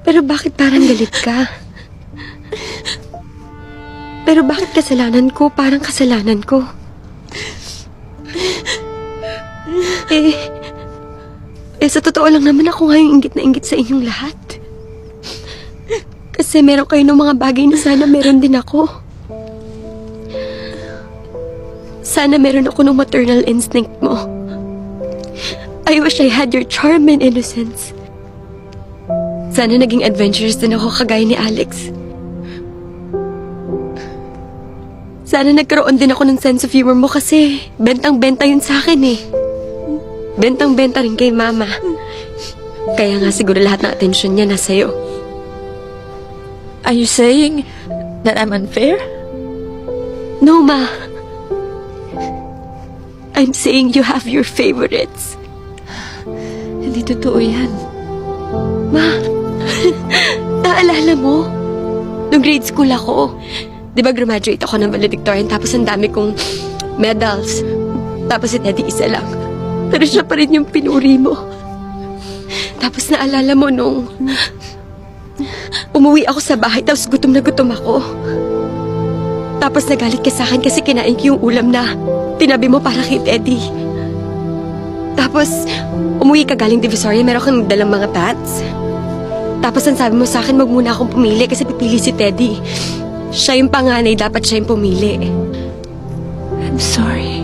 Pero bakit parang galit ka? Pero bakit kasalanan ko parang kasalanan ko? Sa totoo lang naman ako nga yung inggit na inggit sa inyong lahat. Kasi meron kayo ng mga bagay na sana meron din ako. Sana meron ako ng maternal instinct mo. I wish I had your charm and innocence. Sana naging adventurous din ako kagaya ni Alex. Sana nagkaroon din ako ng sense of humor mo kasi bentang-benta yun sa akin eh. Bentang-benta rin kay Mama. Kaya nga siguro lahat ng atensyon niya nasa'yo. Are you saying that I'm unfair? No, Ma. I'm saying you have your favorites. Hindi totoo yan. Ma, naalala mo? Nung grade school ako, di ba graduate ako ng valedictorian tapos ang dami kong medals. Tapos si Teddy isa lang. Pero siya pa rin yung pinuri mo. Tapos naalala mo nung umuwi ako sa bahay tapos gutom na gutom ako. Tapos nagalit ka sa akin kasi kinain ko yung ulam na tinabi mo para kay Teddy. Tapos umuwi ka galing Divisoria, meron kang dalang mga tats. Tapos ang sabi mo sa akin, wag muna akong pumili kasi pipili si Teddy. Siya yung panganay, dapat siya yung pumili. I'm sorry.